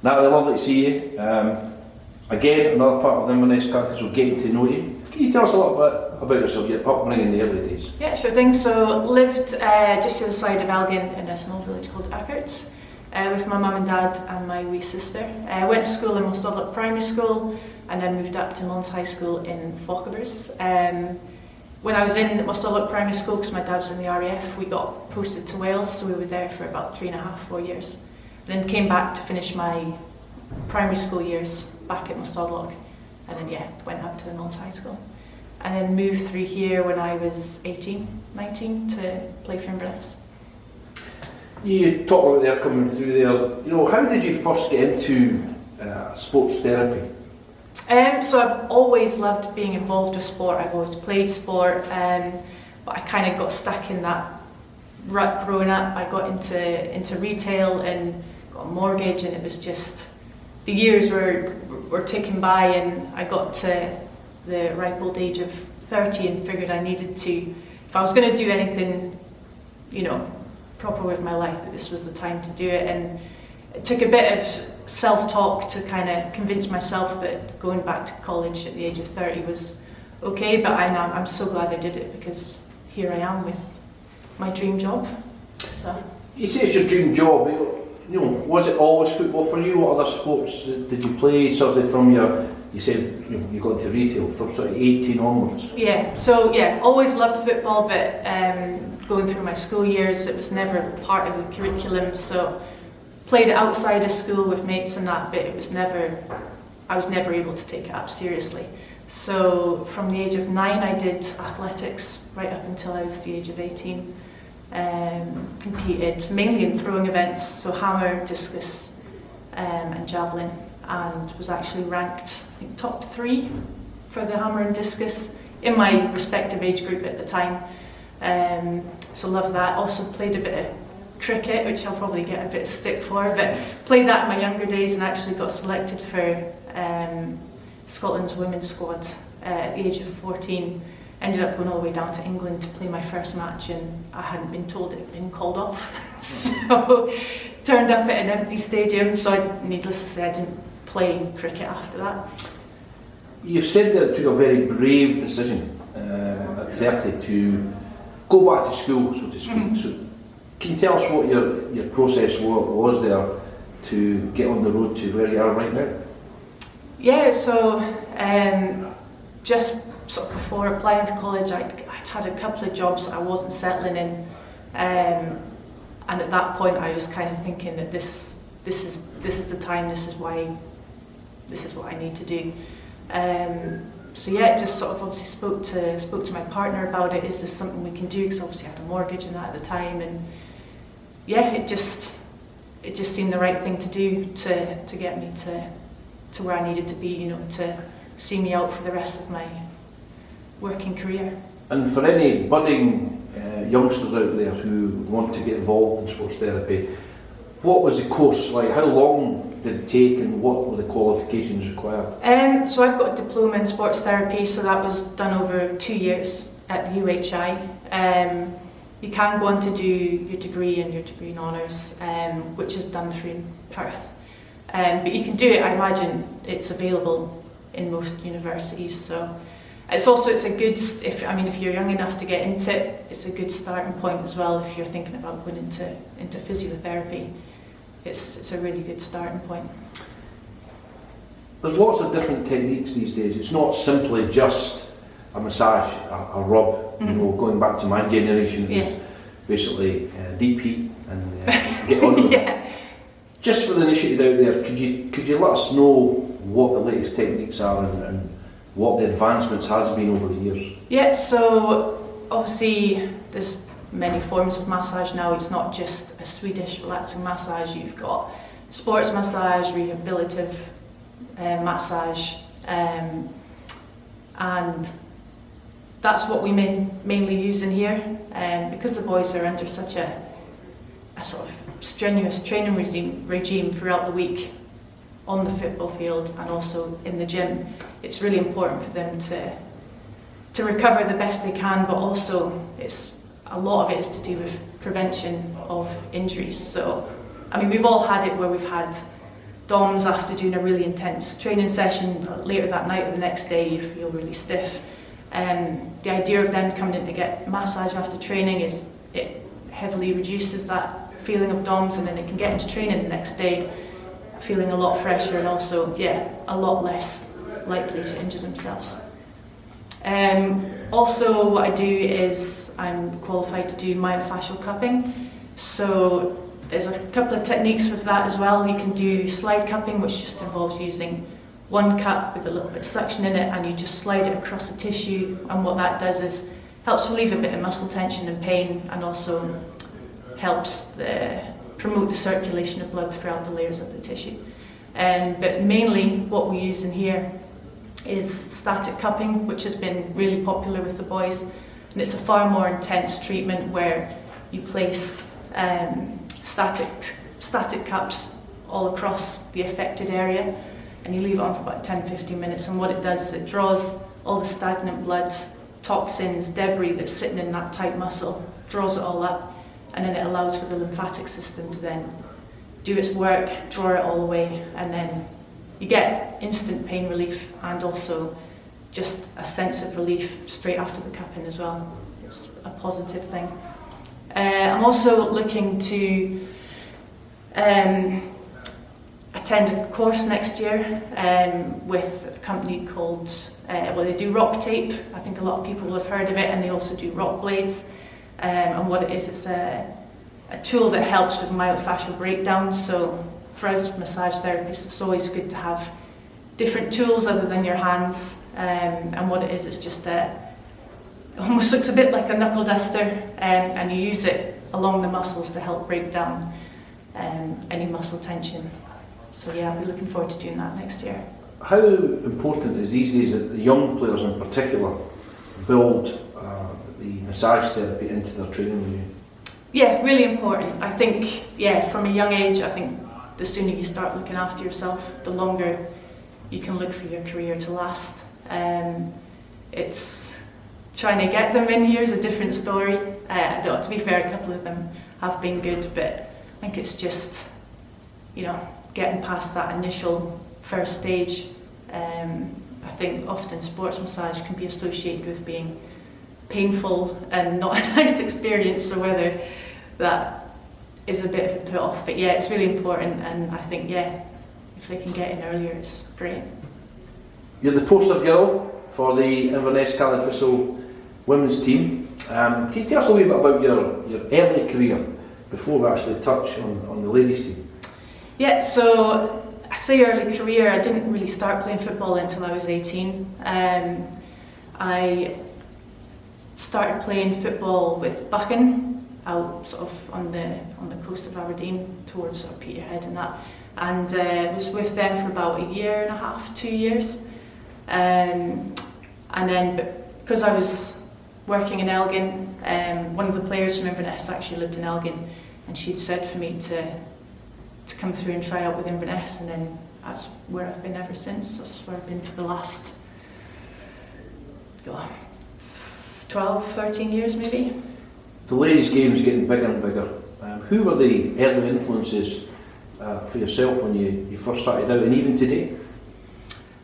Natalie, lovely to see you. Again, another part of the Inverness Caledonian Thistle, getting to know you. Can you tell us a little bit about yourself, your upbringing in the early days? Yeah, sure thing. So lived just to the side of Elgin in a small village called Ackerts with my mum and dad and my wee sister. I went to school in Mostodlock Primary School and then moved up to Mullins High School in Faughibers. When I was in Mostodlock Primary School, because my dad was in the RAF, we got posted to Wales, so we were there for about 3.5, 4 years. Then came back to finish my primary school years back at Mostodlock, and then went up to Mullins High School. And then moved through here when I was 18, 19 to play for Inverness. You talked about there coming through there, how did you first get into sports therapy? So I've always loved being involved with sport. I've always played sport, but I kind of got stuck in that rut growing up. I got into retail and got a mortgage, and it was just, the years were ticking by, and I got to the ripe old age of 30 and figured I needed to, if I was going to do anything, proper with my life, that this was the time to do it. And it took a bit of self-talk to kind of convince myself that going back to college at the age of 30 was okay, but I'm so glad I did it, because here I am with my dream job. So you say it's your dream job. Was it always football for you? What other sports did you play sort of from you said you got into retail from sort of 18 onwards? Always loved football, but going through my school years, it was never part of the curriculum, so played it outside of school with mates and that, but I was never able to take it up seriously. So from the age of 9 I did athletics right up until I was the age of 18. Competed mainly in throwing events, so hammer, discus and javelin, and was actually ranked, I think, top 3 for the hammer and discus in my respective age group at the time. So loved that. Also played a bit of cricket, which I'll probably get a bit of stick for, but played that in my younger days and actually got selected for Scotland's women's squad at the age of 14. Ended up going all the way down to England to play my first match, and I hadn't been told it had been called off. So turned up at an empty stadium, so needless to say I didn't play cricket after that. You've said that it took a very brave decision at 30 to go back to school, so to speak. Mm-hmm. So can you tell us what your process was there to get on the road to where you are right now? Yeah, so just sort of before applying for college, I'd had a couple of jobs that I wasn't settling in, and at that point I was kind of thinking that this is the time, this is what I need to do. Just sort of obviously spoke to my partner about it. Is this something we can do? Because obviously I had a mortgage and that at the time, and it just seemed the right thing to do to get me to where I needed to be, to see me out for the rest of my working career. And for any budding youngsters out there who want to get involved in sports therapy, what was the course like? How long did it take, and what were the qualifications required? So I've got a diploma in sports therapy, so that was done over 2 years at the UHI. You can go on to do your degree and your degree in honours, which is done through Perth. But you can do it, I imagine it's available in most universities. So it's a good, if you're young enough to get into it, it's a good starting point as well. If you're thinking about going into physiotherapy, it's a really good starting point. There's lots of different techniques these days. It's not simply just a massage, a rub. Mm-hmm. Going back to my generation, it was basically deep heat and get on with it. Just for the initiated out there, could you let us know what the latest techniques are and what the advancements has been over the years? Yeah, so obviously there's many forms of massage now. It's not just a Swedish relaxing massage. You've got sports massage, rehabilitative massage, and that's what we mainly use in here. Because the boys are under such a sort of strenuous training regime throughout the week on the football field and also in the gym, it's really important for them to recover the best they can, but also a lot of it is to do with prevention of injuries. So, we've all had it where we've had DOMs after doing a really intense training session later that night or the next day you feel really stiff. The idea of them coming in to get massage after training is it heavily reduces that feeling of DOMs, and then they can get into training the next day feeling a lot fresher and also, a lot less likely to injure themselves. Also what I do is I'm qualified to do myofascial cupping, so there's a couple of techniques with that as well. You can do slide cupping, which just involves using one cup with a little bit of suction in it and you just slide it across the tissue, and what that does is helps relieve a bit of muscle tension and pain, and also helps promote the circulation of blood throughout the layers of the tissue. But mainly what we use in here is static cupping, which has been really popular with the boys, and it's a far more intense treatment where you place static cups all across the affected area, and you leave it on for about 10-15 minutes, and what it does is it draws all the stagnant blood, toxins, debris that's sitting in that tight muscle, draws it all up, and then it allows for the lymphatic system to then do its work, draw it all away, and then you get instant pain relief and also just a sense of relief straight after the cupping as well. It's a positive thing. I'm also looking to attend a course next year with a company called, they do rock tape. I think a lot of people will have heard of it, and they also do rock blades. And what it is, it's a tool that helps with myofascial breakdown. So for us massage therapists, it's always good to have different tools other than your hands. And what it is, it's just it almost looks a bit like a knuckle duster, and you use it along the muscles to help break down any muscle tension. So I'll be looking forward to doing that next year. How important is these days that the young players in particular build the massage therapy into their training regime? Yeah, really important. I think, from a young age, I think the sooner you start looking after yourself, the longer you can look for your career to last. It's trying to get them in here is a different story. To be fair, a couple of them have been good, but I think it's just, getting past that initial first stage. I think often sports massage can be associated with being painful and not a nice experience, so whether that is a bit of a put off, but it's really important, and I think if they can get in earlier, it's great. You're the poster girl for the Inverness Caledonian Thistle women's team. Can you tell us a wee bit about your early career before we actually touch on the ladies team? So I say early career, I didn't really start playing football until I was 18. I started playing football with Buchan, out sort of on the coast of Aberdeen towards sort of Peterhead and that, and was with them for about 1.5 years, 2 years, and then because I was working in Elgin, one of the players from Inverness actually lived in Elgin, and she'd said for me to come through and try out with Inverness, and then that's where I've been ever since. That's where I've been for the last 12, 13 years maybe. The ladies' game's getting bigger and bigger. Who were the early influences for yourself when you first started out, and even today?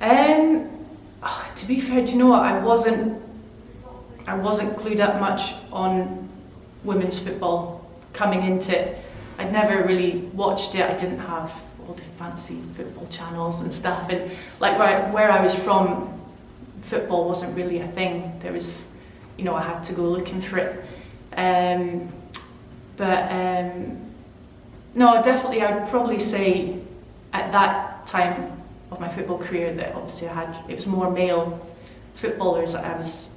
To be fair, do you know what? I wasn't clued up much on women's football coming into it. I'd never really watched it. I didn't have all the fancy football channels and stuff, and where I was from, football wasn't really a thing. There was, I had to go looking for it. No, definitely I'd probably say at that time of my football career that obviously it was more male footballers that I was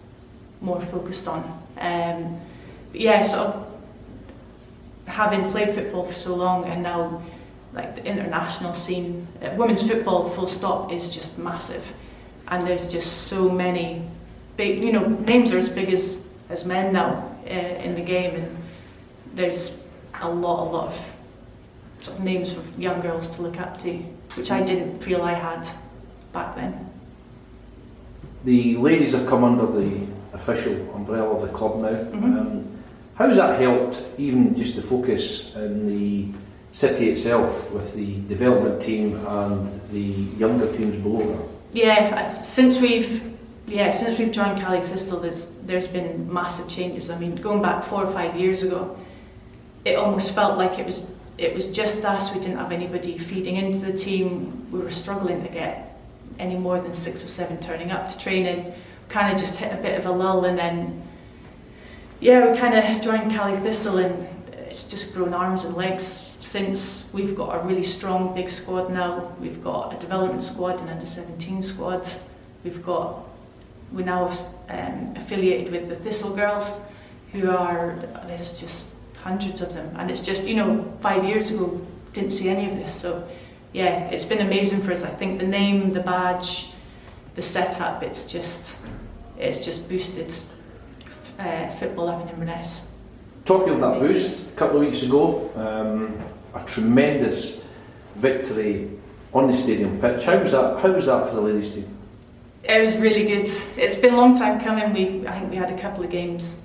more focused on. So having played football for so long, and now the international scene, women's football full stop is just massive, and there's just so many big, names are as big as men now in the game, and there's a lot of sort of names for young girls to look up to, which I didn't feel I had back then. The ladies have come under the official umbrella of the club now. Mm-hmm. How's that helped, even just the focus in the city itself with the development team and the younger teams below that? Yeah, since we've joined Cali Thistle, there's been massive changes. I mean, going back 4 or 5 years ago, it almost felt like it was just us. We didn't have anybody feeding into the team. We were struggling to get any more than 6 or 7 turning up to training. Kind of just hit a bit of a lull, and then we kind of joined Cali Thistle, and it's just grown arms and legs since. We've got a really strong big squad now. We've got a development squad, an under-17 squad. We're now affiliated with the Thistle girls, there's just hundreds of them, and it's just, 5 years ago didn't see any of this. So yeah, it's been amazing for us. I think the name, the badge, the setup, it's just boosted football up in Inverness. Talking of that boost, a couple of weeks ago, a tremendous victory on the stadium pitch. How was that for the ladies team? It was really good. It's been a long time coming. I think we had a couple of games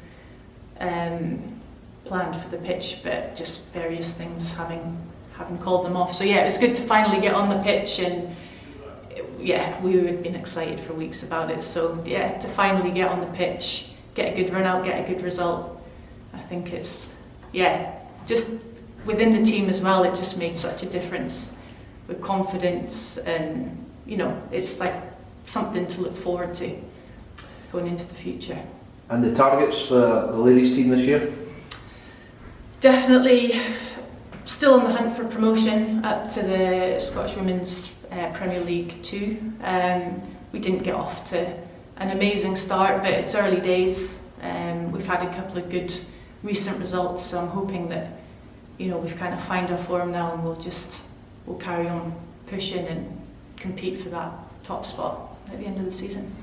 planned for the pitch, but just various things having called them off. So yeah, it was good to finally get on the pitch, and we had been excited for weeks about it. So yeah, to finally get on the pitch, get a good run out, get a good result. I think it's just within the team as well. It just made such a difference with confidence, and it's like something to look forward to going into the future. And the targets for the ladies team this year? Definitely still on the hunt for promotion up to the Scottish Women's Premier League 2. We didn't get off to an amazing start, but it's early days. We've had a couple of good recent results, so I'm hoping that we've kind of found our form now, and we'll carry on pushing and compete for that top spot at the end of the season.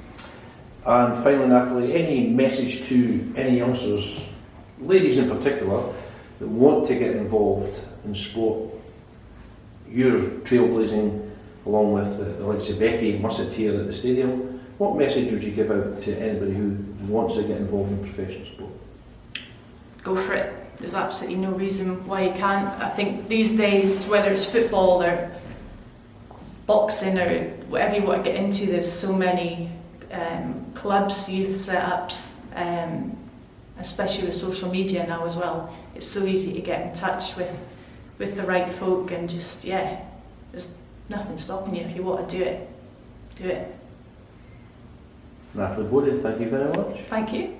And finally, Natalie, any message to any youngsters, ladies in particular, that want to get involved in sport? You're trailblazing along with the likes of Becky Mussett here at the stadium. What message would you give out to anybody who wants to get involved in professional sport? Go for it. There's absolutely no reason why you can't. I think these days, whether it's football or boxing or whatever you want to get into, there's so many clubs, youth setups, especially with social media now as well. It's so easy to get in touch with the right folk, and just there's nothing stopping you. If you want to do it, do it. Natalie Bodiam, thank you very much. Thank you.